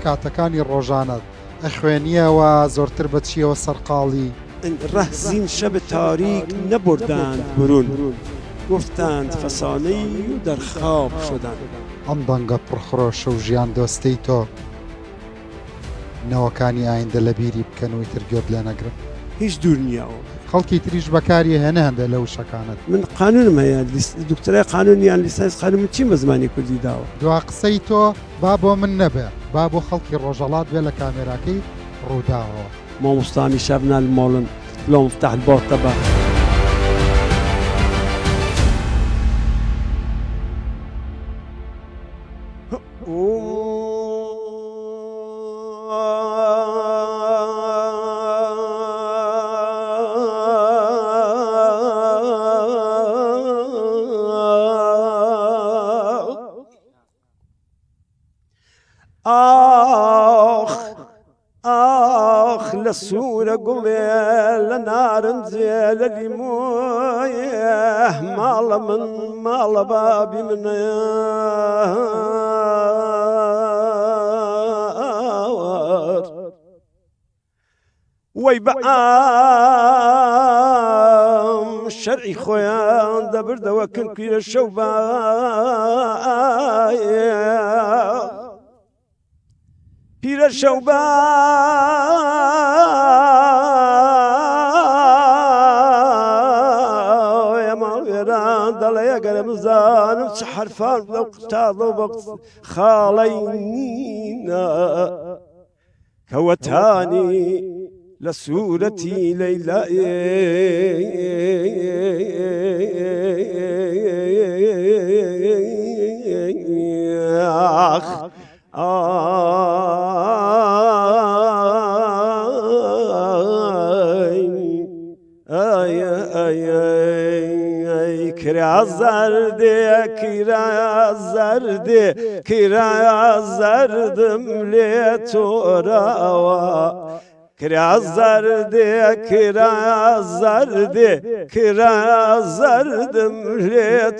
کاتەکانی ڕۆژانەت ئەخوێنیەوە زۆرتر بە چیەوە سەرقاڵی ڕەهزین شەب تاریک نەبردند برون گفتند فەسانەی و دەرخاب شدن. ئەم دەنگە پڕخڕۆشە و ژیان دۆستەی تۆ نەوەکانی ئایندە لە بیری بکەن و ترگۆت لێ نەگرن. هیچ دوور نییەوە. خەڵکی تریش بەکاری هێنە هەندە لە وشەکانت. من قانونم هەیە دکتۆرای قانونیان لیسانس قانون چی بە زمانی کوردی داوە. دوا قسەی تۆ با بۆ من نەبێ با بۆ خەڵکی ڕۆژەڵات بێ لە کامێراکەی ڕووداوەوە. مامۆستانی شەبنا المۆڵن لۆ مفتاح الباب تەبا. آخ لسورة قلي لنارنزي لليمويه مال من مال بابي من ويبقام شرعي خويا دبر دوكن كير الشوبايا پیر شوبا يا مالغران دليا قرم زانم حرفان لو قتاضوا بقص خالينا كوتاني لسورتي ليلى كرا زردم لتوراوا كرا زردم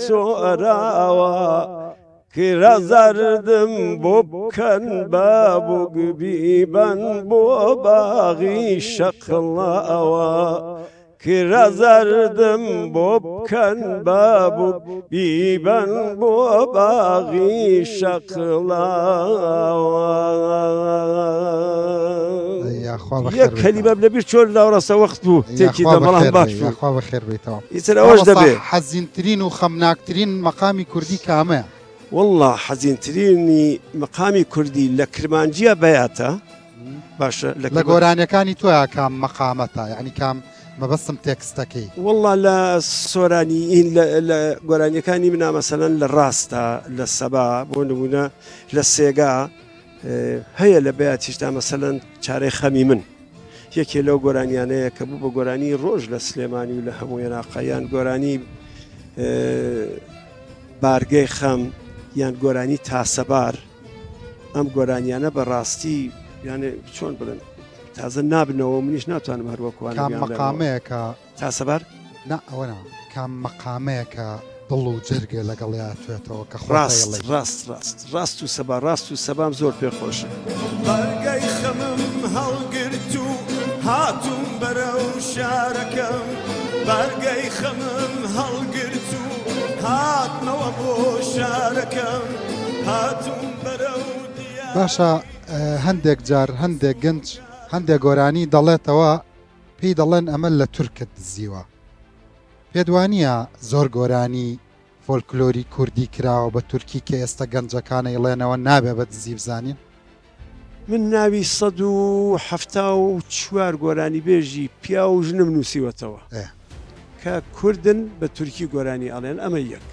لتوراوا كرا زردم بوبكن بابو قبيبا بو باغي شقلاوا كرا زردم بوبكن بابو قبيبا بو باغي شقلاوا يا كلمة بلا بير شول لا وراسه وقت بو تيكي دا ملان باش يا اخوا بخير بيتوا يتراوج دبي حزينترين وخمناكترين مقامي كردي كامه والله حزينتريني مقامي كردي لكرمانجيا بياتا باشا لقورانيكاني تويا كام مقامتا يعني كام ما بسم تكستكي والله لا سورانيين لا قورانيكاني منا مثلا للراستا للسبا بونمونا للسيقا هيا لبياتيشتا مثلا شاري خميمن يكي لو قورانيانه كبو بقوراني روج لسليماني ولا هموينا قيان قوراني بارگەی خەم یان گۆرانی تاسەبار ئەم گۆرانیانە بەڕاستی یانێ چۆن بڵێن تازە نابنەوە منیش ناتوانم هەروەکوان کام مەقامەیەکە تاسەبار نا ئەوەنا کام مەقامەیەکە دڵ و جرگە لەگەڵیا توێتەوە کە ڕاست و سەبا ڕاست و سەبام زۆر پێخۆشە بەرگەی خەمم هەڵگرت و هاتووم بەرەو شارەکەم بەرگەی خەمم هەڵگرت و هاتنەوە بۆ شارەکەم هاتووم بەرەو باشە هەندێک جار هەندێک گەنج هەندێک گۆرانی دەڵێتەوە پێی دەڵێن ئەمە لە تورکت دزیوە پێدوانیە زۆر گۆرانی فۆلکلۆری کوردی کراوە بە تورکی کە ئێستا گەنجەکانە ئیڵێنەوە نابێ بە دزی بزانین من ناوی 174 گۆرانی بێژی پیا و ژنم نووسیوەتەوە کە کوردن بە تورکی گۆرانی ئەڵێن ئەمە یەک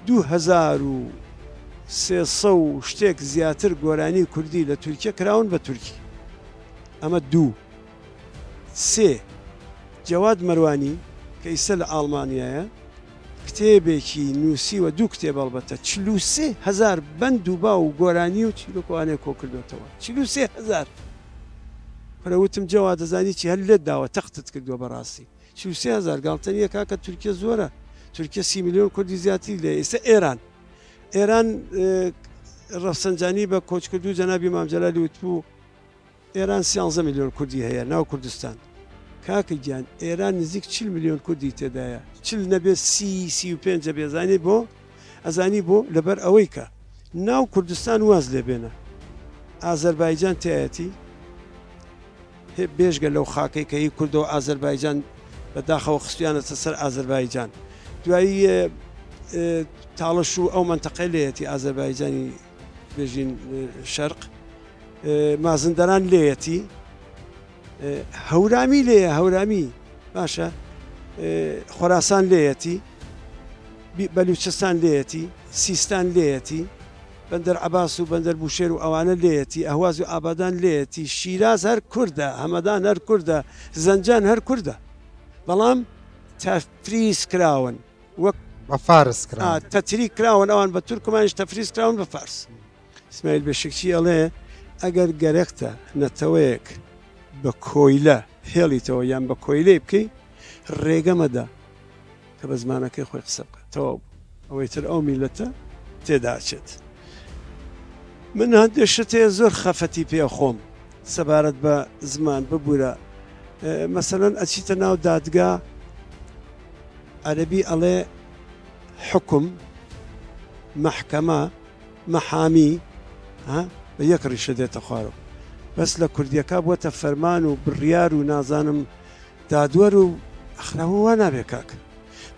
2300 و شتێک زیاتر گۆرانی کوردی لە تورکیا کراون بە تورکی ئەمە 2 3 جەواد مەروانی کە ئیسە لە ئاڵمانیایە کتێبێکی نووسیوە 2 کتێب هەڵبەتە 43,000 بەند و با و گۆرانی و چیرۆکوانێک کۆ کردوێتەوە 43,000 پرەوتم جەواد دەزانی چی هەر لێت داوە تەختت کردووە بەڕاستی 43,000 گاڵتەنیە کاکە تورکیا زۆرە تورکیا 30 میلیۆن کوردی زیاتری لێ ئێستا ئێران ڕەفسەنجانی بە کۆچکردو جەنابی مام جەلالی وتبوو ئێران 13 میلیۆن کوردی هەیە ناو کوردستان کاکە گیان ئێران نزیک 40 میلیۆن کوردی تێدایە 40 نەبێت 35 بێزانی بۆ ئەزانی بۆ لەبەر ئەوەی کە ناو کوردستان واز لێ بێنە ئازەربایجان تایەتی بێژگە لەو خاکەی کە هی کوردە و ئازەربایجان بەداخەوە خستویانەتە سەر ئازەربایجان دوایی تاڵش و ئەو منتەقەی لێتی ئازەربایجانی بێژین شەرق مازندەران لێتی هەورامی لێیە هەورامی باشە خۆراسان لێتی بەلوچستان لێتی سیستان لێتی بەندەر عەباس و بەندەر بوشێر و ئەوانە لێتی ئەهواز و ئابادان لێتی شیراز هەر کووردە هەمەدان هەر کووردە زەنجان هەر کووردە بەڵام تەفریز کراون وەک بە فارس کرا تەتری کراون ئەوان بە تورکمانش تەفریز کراون بە فارس ئیسماعیل بەشکچی ئەڵێ ئەگەر گەرەکتە نەتەوەیەک بە کۆیلە هێڵیتەوە یان بە کۆیلێ بکەی ڕێگەمەدا کە بە زمانەکەی خۆی قسە بکە تەواو ئەوەی تر ئەو میلەتە تێداچێت من هەندێک شتێ زۆر خەفەتی پێ خۆم سەبارەت بە زمان ببوورە مەسەلەن ئەچیتە ناو دادگا عەرەبی ئەڵێ حکم مەحکەمە مەحامی بە یەک ڕیشە دێتە خوارەوە بەس لە کوردیەکە بووەتە فەرمان و بڕیار و نازانم دادوەر و ئەخراوە نابێ کاک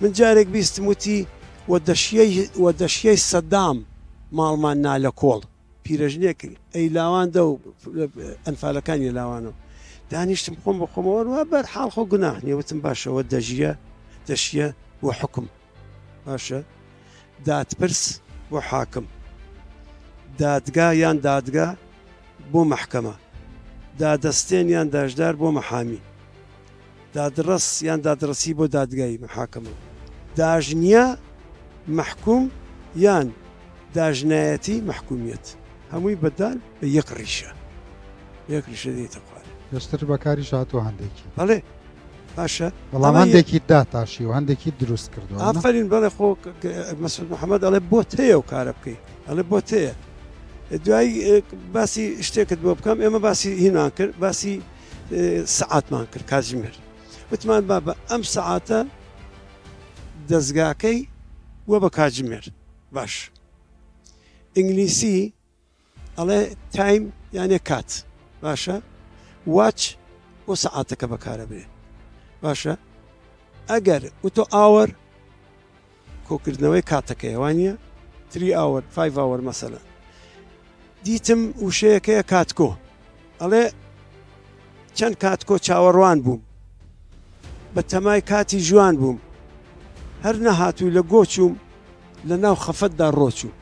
من جارێک بیستم وتی وە دەشیەی سەدام ماڵمان نا لە کۆڵ پیرەژنێک ئەی لاواندا و ئەنفالەکانی لاوانەوە دانیشتم خۆم بە خۆمەوە بەر حاڵخۆ گوناح نیە وتم باشەوە دەشیە بۆ حکم باشە دادپرس بۆ حاکم دادگا یان دادگا بۆ مەحکەمە دادەستێن یان داشدار بۆ مەحامی دادڕەس یان دادڕەسی بۆ دادگای محاکەمە داژنیە مەحکوم یان داژنایەتی مەحکومیەت هەمووی بەدال بە یەک ڕیشە دێتە خوارێ پێشتر بەکاری هاتووە هەندێکی بەڵێ باشە بەڵام هەندێکی داتاشی و هەندێکی دروست کردووە ئافرین بەڵێ خۆ مەسعود محەممەد ئەڵێ بۆ تەیە و کارە بکەیت ئەڵێ بۆ تەیە دوای باسی شتێکت بۆ بکەم ئێمە باسی هینان کرد باسی سەعاتمان کرد کاتژمێر وتمان با بە ئەم سەعاتە دەستگاکەی وە بە کاتژمێر باش ئینگلیسی ئەڵێ تایم یانێ کات باشە واچ بۆ سەعاتەکە بەکارە بێ باشە ئەگەر وتۆ ئاوەر کۆکردنەوەی کاتەکەی وانە 3 ئاوەر 5 ئاوەر مەسەلەن دیتم وشەیەکەیە کاتکۆ ئەڵێ چەند کاتکۆ چاوەڕوان بووم بە تەمای کاتی جوان بووم هەر نەهاتووی لە گۆچوم لە ناو خەفەتدا ڕۆچوو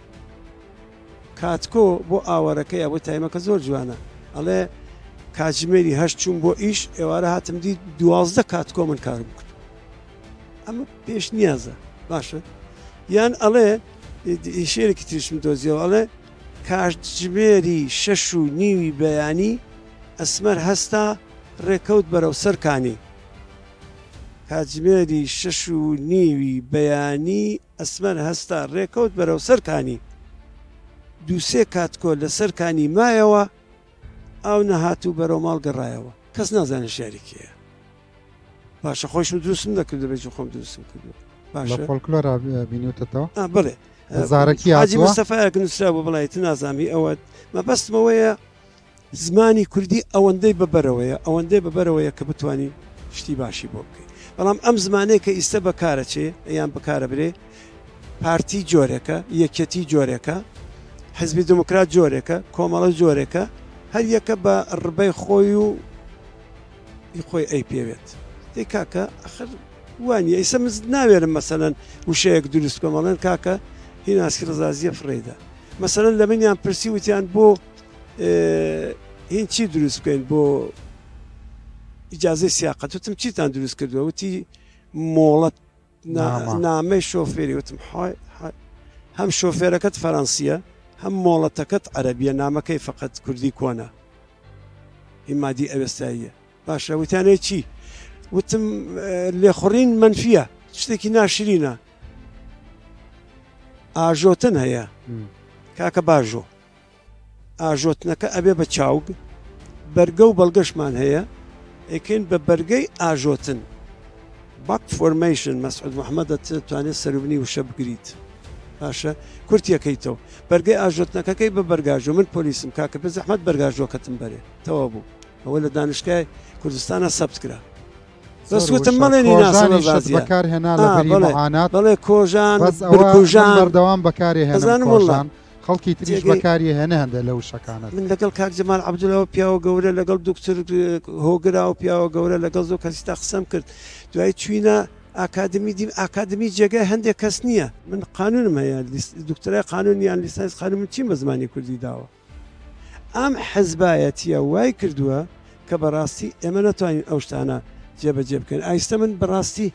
کاتکۆ بۆ ئاوەرەکەی بۆ تایمەکە زۆر جوانە ئەڵێ کاتژمێری هەشت چوون بۆ ئیش ئێوارە هاتم دی 12 کاتکۆ من کارم کرد ئەمە پێش نیازە باشە یان ئەڵێ شێرێکی تریشم دۆزیەوە ئەڵێ کاتژمێری 6:30 بەیانی ئەسمەر هەستا ڕێکەوت بەرەو سەرکانی کاتژمێری 6:30 بەیانی ئەسمەر هەستا ڕێکەوت بەرەو سەرکانی دووسێ کاتکۆ لە سەرکانی مایەوە ئاو نەهاتوو بەرەو ماڵ گەڕایەوە کەس نازانێت شارێکیە باشە خۆشم دروستم نەکردو بێژ خۆم دروستم کردو باشە فۆلکلۆرە بینیوتەوە بڵێ زارەکی حاجی مستەفایەک نووسرا بۆ بڵایەتی نازامی ئەوە مەبەستمەوەیە زمانی کوردی ئەوەندەی بەبەرەوەیە کە بتوانین شتی باشی بۆ بکەین بەڵام ئەم زمانەیە کە ئیستا بەکارەچێ یان بەکارە برێ پارتی جۆرێکە یەکەتی جۆرێکە حزبی دموکرات جۆرێکە کۆمەڵە جۆرێکە هەر یەکە بە ڕبەی خۆی و خۆی ئەی پێوێت دەی کاکە ئەخر وانە ئیسە من ناوێرم مەسەلەن وشەیەک دروست کۆمەڵێن کاکە هی ناسکی ڕزازیە فڕێدا مەسەلەن لە منیان پرسی وتیان بۆ هین چی دروست بکەین بۆ ئیجازەی سیاقەت وتم چیتان دروست کردووە وتی مۆڵەت نامەی شۆفێری وتم هەم شۆفێرەکەت فەڕەنسیە هەم مۆڵەتەکەت عەرەبیە نامەکەی فەقەت کوردی کۆنا هیمادی ئەوێستاییە باشە وتیانەی چی وتم لێخوڕین منفیە شتێکی ناشرینە ئاژۆتن هەیە کاکە باژۆ ئاژۆتنەکە ئەبێ بە چاوگ بەرگە و بەڵگەشمان هەیە ئەکەین بە بەرگەی ئاژۆتن باک فۆرمیشن مەسعود محەممەدە توانێت سەروبنی وشە بگریت باشە کورتیەکەیتەوە بەرگەی ئاژۆتنەکەەکەی بە بەرگاژۆ من پۆلیسم کاکە بە زەحمەت بەرگاژۆکەتم بەرێ تەوا بوو ئەوە لە دانشگای کوردستانە سەبتکرا بەسوتم مەڵێنی بەکار هێنا لە بەریمەعانات بەڵێ کۆژان بەردەوام بەکاری هێنان خەڵکی تریش بەکاری هێنە هەندە لەو شەکانە من لەگەڵ کاک جەمال عەبدوڵڵاوە پیاوە گەورە لەگەڵ دوکتور هۆگرا و پیاوە گەورە لەگەڵ زۆر کەسیتا قسەم کرد دوای چوینە ئاکادمی دیم ئاکادمی جێگای هەندێک کەس نییە من قانونم هەیە دکتۆرای قانونیان لیسانس قانون من چیم بە زمانی کوردی داوە ئەم حەزبایەتیە وای کردووە کە بەڕاستی ئێمە نەتوانین ئەو شتانە جێبەجێ بکەن ئایستە من بەڕاستی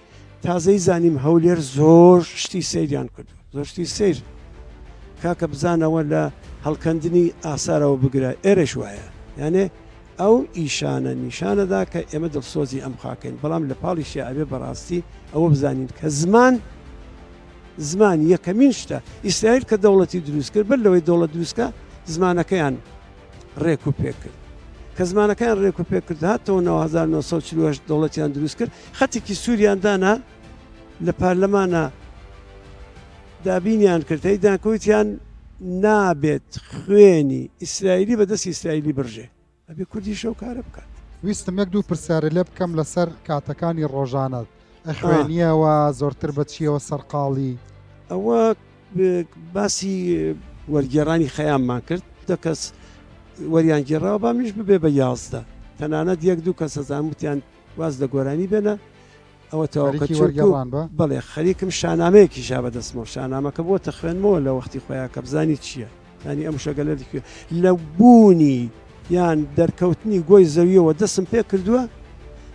تازەی زانیم هەولێر زۆر شتی سەیریان کردو زۆر شتی سیر کاکە بزانەوە لە هەڵکەندنی ئاسارەوە بگرە ئێرەش وایە یانێ ئەو ئیشانە نیشانەدا کە ئێمە دڵسۆزی ئەم خاکەین بەڵام لە پاڵیشی ئەبێ بەڕاستی ئەوە بزانین کە زمان یەکەمین شتە ئیسرائیل کە دەوڵەتی دروست کرد بەر لەوەی دەوڵەت دروستکە زمانەکەیان ڕێک و پێ کرد کە زمانەکەیان ڕێک و پێ کرد هاتەوە 1940 دەوڵەتیان دروست کرد خەتێکی سووریاندانا لە پارلەمانە دابینیان کرد هەیدانکەوتیان نابێت خوێنی ئیسرائیلی بەدەست ئیسرائیلی بڕژێ ئەبێ کوردی شەو کارە بکات ویستم یەک دوو پرسیارە لێ بکەم لەسەر کاتەکانی ڕۆژانە خوێنیەوە زۆرتر بە چیەوە سەرقاڵی ئەوە باسی وەرگێڕانی خەیاممان کرد دە کەس وەریان گێڕاوە با منیش ببێ بە 11 تەنانەت یەک دوو کەس زانوتیان واز لە گۆرانی بێنە ئەوە تەواوەکەوەرگەڵان بە بەڵێ خەریکم شانامەیەکی شا بەدەستمەوە شانامەکە بۆ تەخوێنمەوە لە وەختی خۆیان کە بزانی چییە ینی ئەم شەگەلەری لە بوونی یان دەرکەوتنی گۆی زەویەوە دەستم پێ کردووە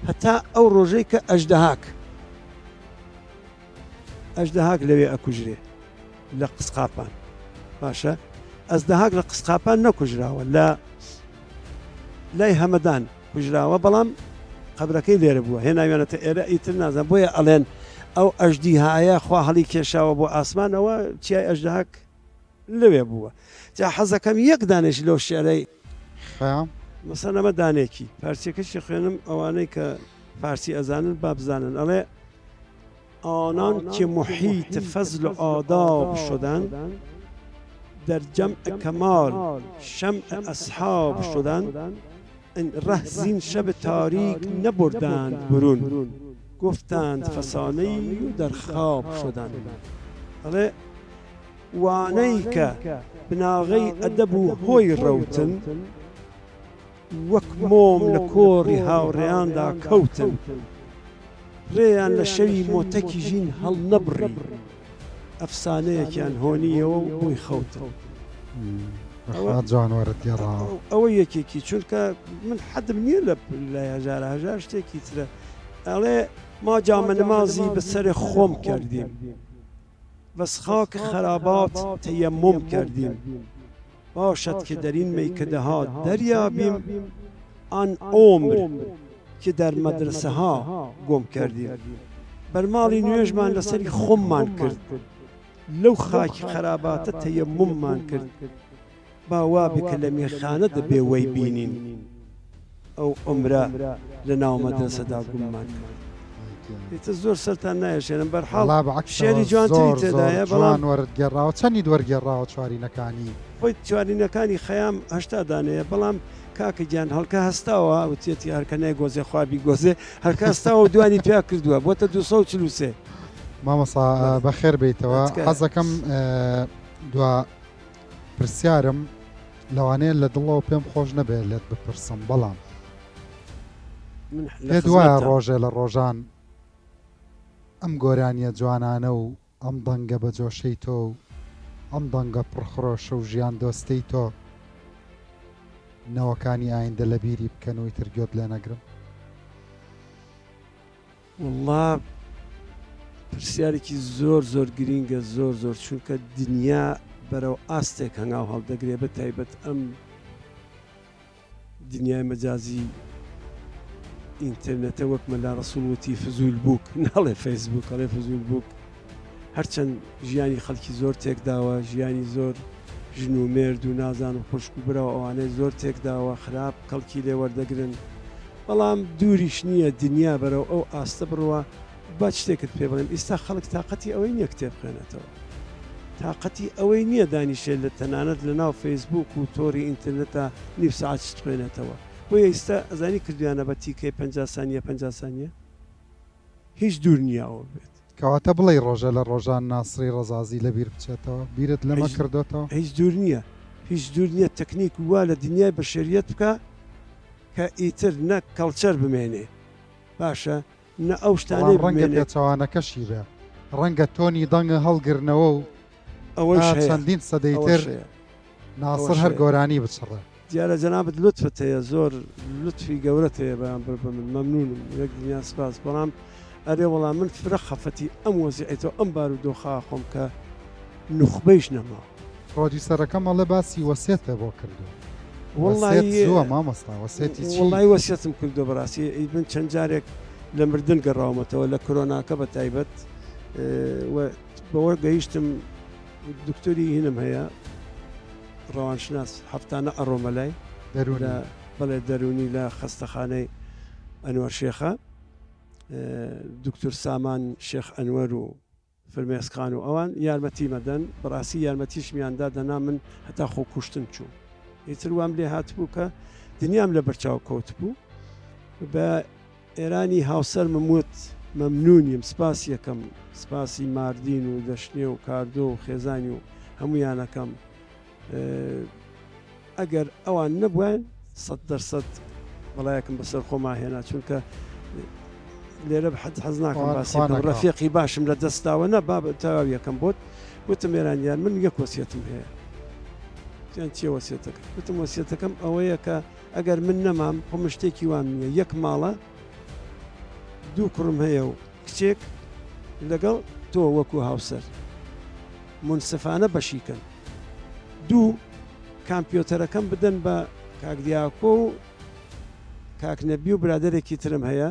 هەتا ئەو ڕۆژەی کە ئەژدەهاک لەوێ ئەکوژرێ لە قسقاپان باشە ئەزدەهاک لە قسقاپان نەکوژراوە لای هەمەدان کوژراوە بەڵام قبرەکەی لێرە بووە هێناوێنێتە ئێرە ئیتر نازان بۆیە ئەڵێن ئەو ئەژدیهایە خوا هەڵی کێشاوە بۆ ئاسمانەوە چیای ئەژدەهاک لەوێ بووە جا حەزەکەم یەک دانێش لەو شێرەی مەسەن ئەمە دانێکی پارچێکەشی خوێنم ئەوانەی کە فارسی ئەزانن با بزانن ئەڵێ آنان که محیط فضل و آداب شدند در جمع کمال شمع اصحاب شدند ره زین شب تاریک نبردند برون گفتند فسانه‌ای و در خواب شدند ئەڵێ وانەی کە بناغەی ئەدەب و هۆی ڕەوتن وەک مۆم لە کۆڕی هاوڕێیاندا کەوتن ڕێیان لە شەوی مۆتەکی ژین هەڵ نەبڕی ئەفسانەیەکیان هۆنیەوە و بووی خەوتن جوانوەرت گێڕاوە ئەوە یەکێکی چونکە من حەدم نییە لە هەژار شتێکی ترە ئەڵێ ما جامە نمازی بەسەر خۆم کردیم بەس خاک خرابات تەیەمم کردیم باشد که در این میکده ها دریابیم آن عمر که در مدرسه ها گم کردیم بر ماڵی نوێژمان لەسەری خۆممان کرد لەو خاکی خراباتە تەیەمممان کرد باوا بکە لە میخانە دەبێ وەی بینین ئەو عمرە لە ناو مەدرسەدا گوممان کرد ئێتە زۆر سەرتان نایەشێنم بەرحاڵ شێری جوانتری تێدایە بەڵام وەرگێڕاوە چەندی دووەرگێڕاوە چوارینەکانی خۆی چوارینەکانی خەیام هەشتا دانەیە بەڵام کاکە گیان هەڵکە هەستاوە وتێتی هەرکەنای گۆزێ خوابی گۆزێ هەرکە هەستاوە و دوانی پیا کردووە بۆتە 243 مامەسا بەخێر بیتەوە حەزەکەم دوا پرسیارم لەوانەیە لە دڵەوە پێم خۆش نەبێت لێت بپرسم بەڵام پێ دوایە ڕۆژێ لە ڕۆژان ئەم گۆرانیە جوانانە و ئەم دەنگە بە جۆشەی تۆ و ئەم دەنگە پڕخڕۆشە و ژیان دۆستەی تۆ نەوەکانی ئایندە لە بیری بکەن و ئیتر گوێت لێ نەگرم والله پرسیارێکی زۆر زۆر گرینگە زۆر چونکە دنیا بەرەو ئاستێک هەنگاو هەڵدەگرێ بە تایبەت ئەم دنیای مەجازی ئینتەرنێتە وەک مەلا ڕەسوڵوتی فزول بووک ناڵێ فەیسبووک ئەڵێ فزول بووک هەرچەند ژیانی خەڵکی زۆر تێکداوە ژیانی زۆر ژن و مێرد و نازان و خوشک و برەوە ئەوانەی زۆر تێکداوە خراپ کەڵکی لێ وەردەگرن بەڵام دووریش نییە دنیا بەرەو ئەو ئاستە بڕوە با شتێکت پێ بڵێم ئێستا خەڵک تااقەتی ئەوەی نییە کتێب بخوێنێتەوە تااقەتی ئەوەی نییە دانیشێت لە تەنانەت لە ناو فەیسبوک و تۆری ئینترنێتە نیو ساعت شت خوێنێتەوە بۆ ئێستا ئەزانی کردویانە بە تیکەی 50 سانیە 50 سانیە هیچ دوور نییەوە بێت کەواتە بڵێ ڕۆژە لە ڕۆژان ناسری ڕەزازی لەبیر بچێتەوە بیرت لەمە کردوتەوە هیچ دوور نییە هیچ دوور نییە تەکنیک وا لە دنیای بەشێریەت بکە کە ئیتر نە کەڵچەر بمێنێ باشە نە ئەو شتانەی ڕەنگە پێچەوانەکەشی بێ ڕەنگە تۆنی دەنگە هەڵگرنەوە و ئەوەش چەندین سەدەیتر ناسر هەر گۆرانی بچڕێ دیارە جەنابەت لوتفت هەیە زۆر لوتفی گەورەت هەیە بەیان بڕ بە من مەمنونم یەک دنیا سپاس بەڵام ئەرێ وەڵام من فرە خەفەتی ئەم وەزیعێتەوە ئەم بار و دۆخا خۆم کە نوخبەیش نەما پرۆدیوسەرەکەم ئەڵێ باسی وەسێتە بۆ کردو وەڵی مامۆستا وەسێتی وڵی وەسیەتم کردو بەڕاستی من چەند جارێک لە مردن گەڕاومەتەوە لە کۆرۆناکە بە تایبەت بەوە گەیشتم دکتۆری هینم هەیە ڕەوانشناس هەفتانە ئەڕۆمەلای بەڵێ دەرونی لە خەستەخانەی ئەنوەر شێخە دکتۆر سامان شێخ ئەنوەر و فرمێسخان و ئەوان یارمەتی مەدەن بەڕاستی یارمەتیشمیاندا دەنا من هەتا خۆ کوشتن چوو ئیتر وام لێ هاتبوو کە دنیام لە بەرچاو کەوت بوو بە ئێرانی هاوسەر مموت مەمنونیم سپاس یەکەم سپاسی ماردین و دەشنێ و کاردۆ و خێزانی و هەمویانەکەم ئەگەر ئەوان نەبووین 100% بەڵایەکم بەسەر خۆما هێنا چونکە لێرە حەز حەز ناکەم باسی ڕەفیقی باشم لە دەستاوە نە با تەواو یەکەم بۆت وتم ئێرانیان من یەک وەسیەتم هەیە یان چێ وەسیەتەکە وتم وەسیەتەکەم ئەوەیە کە ئەگەر من نەمام خۆم شتێکی وام نییە یەک ماڵە دوو کوڕم هەیە و کچێک لەگەڵ تۆ وەکو هاوسەر منسفانە بەشیکەن دوو کامپیۆتەرەکەم بدەن بە کاکدیاکۆ و کاکنەبی و برادێکی ترم هەیە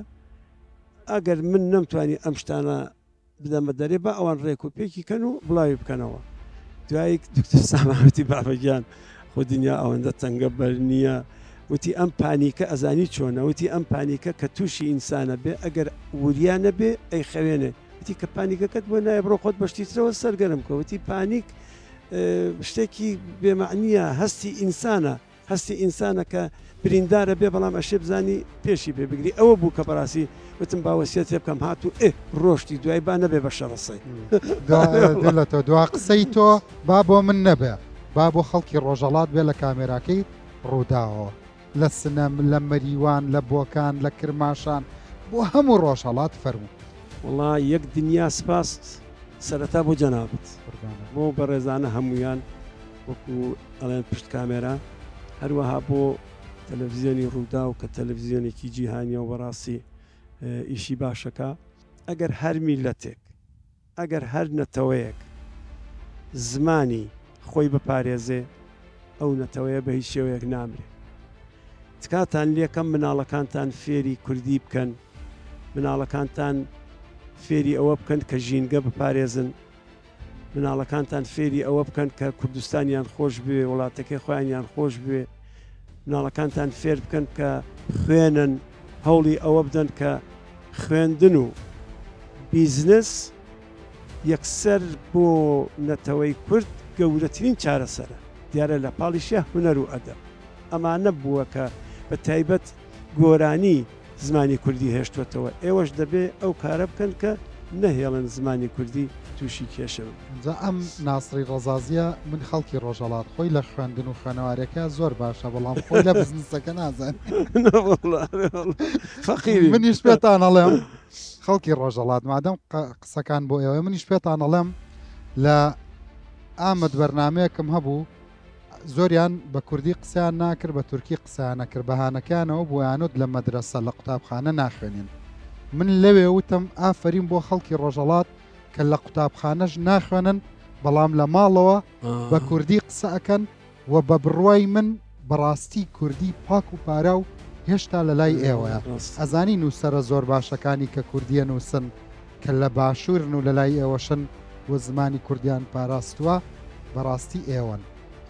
ئەگەر من نەمتوانی ئەم شتانە بدەمە دەرێ بە ئەوان ڕێک و پێکی کەن و بڵاوی بکەنەوە دوایی دکتۆر ساماوەتی بابەگیان خۆ دنیا ئەوەندە تەنگە بەر نییە وتی ئەم پانیکە ئەزانی چۆنە وتی ئەم پانیکە کە تووشی ئینسانە بێ ئەگەر وریانە بێ ئەی خەوێنێ وتی کە پانیکەکەت بۆ نایە بڕۆ خۆت بەشتیترەوە سەرگەرم کە وتی پانیک شتێکی بێمەعنیە هەستی ئینسانە هەستی ئینسانە کە بریندارە بێ بەڵام ئەشێ بزانی پێشی پێ بگری ئەوە بوو کە بەڕاستی وتم باوەسیەت تێ بکەم هاتوو ڕۆشتی دوای با نەبێ بە شەڕەسەی دڵەتەوە دوا قسەی تۆ با بۆ من نەبێ با بۆ خەڵکی ڕۆژەڵات بێ لە کامێراکەی ڕووداوە لە سنەم لە مەریوان لە بۆکان لە کرماشان بۆ هەموو ڕۆژهەڵات فەرموو وڵا یەک دنیا سپاس سەرەتا بۆ جەنابەت بۆ بەڕێزانە هەمویان وەکو ئەڵێن پشت کامێرا هەروەها بۆ تەلەڤیزیۆنی ڕوودا و کە تەلەڤیزیۆنێکی جیهانیە و بەڕاستی ئیشی باشەکە ئەگەر هەر میلەتێک ئەگەر هەر نەتەوەیەک زمانی خۆی بپارێزێ ئەو نەتەوەیە بە هیچ شێوەیەک نامرێ تکاتان لێکەم مناڵەکانتان فێری کوردی بکەن مناڵەکانتان فێری ئەوە بکەن کە ژینگە بپارێزن مناڵەکانتان فێری ئەوە بکەن کە کوردستانیان خۆش بێ وڵاتەکەی خۆیانیان خۆش بێ مناڵەکانتان فێر بکەن کە خوێنن هەوڵی ئەوە بدەن کە خوێندن و بیزنس یەکسەر بۆ نەتەوەی کورد گەورەترین چارەسەرە دیارە لە پاڵیشە هونەر و ئەدەب ئەمانە بووە کە بە تایبەت گۆرانی زمانی کوردی هێشتوێتەوە ئێوەش دەبێ ئەو کارە بکەن کە نەهێڵن زمانی کوردی تووشی کێشەوە جا ئەم ناسری ڕەزازیە من خەڵکی ڕۆژەڵات خۆی لە خوێندن و خوێنەوارەکە زۆر باشە بەڵام خۆی لە بزنسەکە نازان فەقیری منیش پێتان ئەڵێم خەڵکی ڕۆژەڵات مادەم قسەکان بۆ ئێوە منیش پێتان ئەڵێم لە ئامەد بەرنمەیەکم هەبوو زۆریان بە کوردی قسەیان ناکرد بە تورکی قسەیان نەکرد بەهانەکانەوە بۆیانوت لە مەدرسە لە قوتابخانە ناخوێنین من لەوێ وتم ئافرین بۆ خەڵکی ڕۆژەڵات کە لە قوتابخانەش ناخوێنن بەڵام لە ماڵەوە بە کوردی قسە ئەکەن و بە بڕوای من بەڕاستی کوردی پاک و پارا و هێشتا لە لای ئێوەیە ئەزانی نووسەرە زۆر باشەکانی کە کوردیە نووسن کە لە باشوورن و لە لای ئێوەشن و زمانی کوردیان پاراستووە بەڕاستی ئێوەن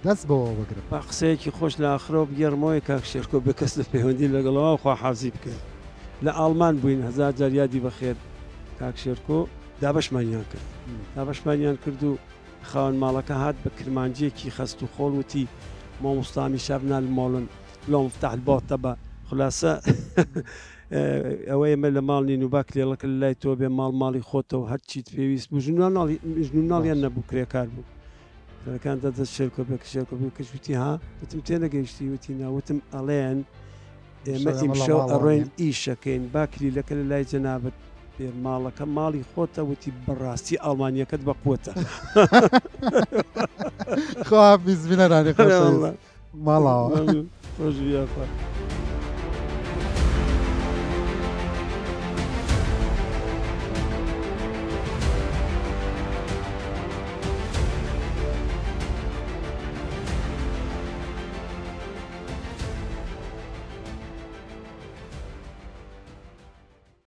دەست بەوە بگرم با قسەیەکی خۆش لە ئاخرەوە بگەڕمەوەی کاک شێرکۆ بە کەس لە پەیوەندی لەگەڵەوە خوا حافزی بکەین لە ئاڵمان بووین هەزار جار یادی بەخێر کاک شێرکۆ دابەشمانیان کرد دابەشمانیان کرد و خاوەن ماڵەکە هات بە کرمانجیەکی خەست و خۆڵوتی مامۆستامی شەبنا المۆڵن لۆ مفتاح البۆتە بە خولاسە ئەوە ئێمە لە ماڵ نین و با کلێڵەکە لە لای تۆ بێ ماڵی خۆتەوە هەرچیت پێویست بوو ژنوناڵیان نەبوو کرێکار بوو کەەکان دەدەست شێرکۆ بێ شێرکۆ بێ کەشوتی ها وتم تێ نەگەیشتی وتی ناوتم ئەڵێن ئێمە ئیمشەو ئەڕۆین ئیشەکەین باکلیلەکە لە لای جەنابەت پێ ماڵەکە ماڵی خۆتە وتی بەڕاستی ئەڵمانیەکەت بە قوتە خوا بیزبینەرانی ماڵاوە خۆش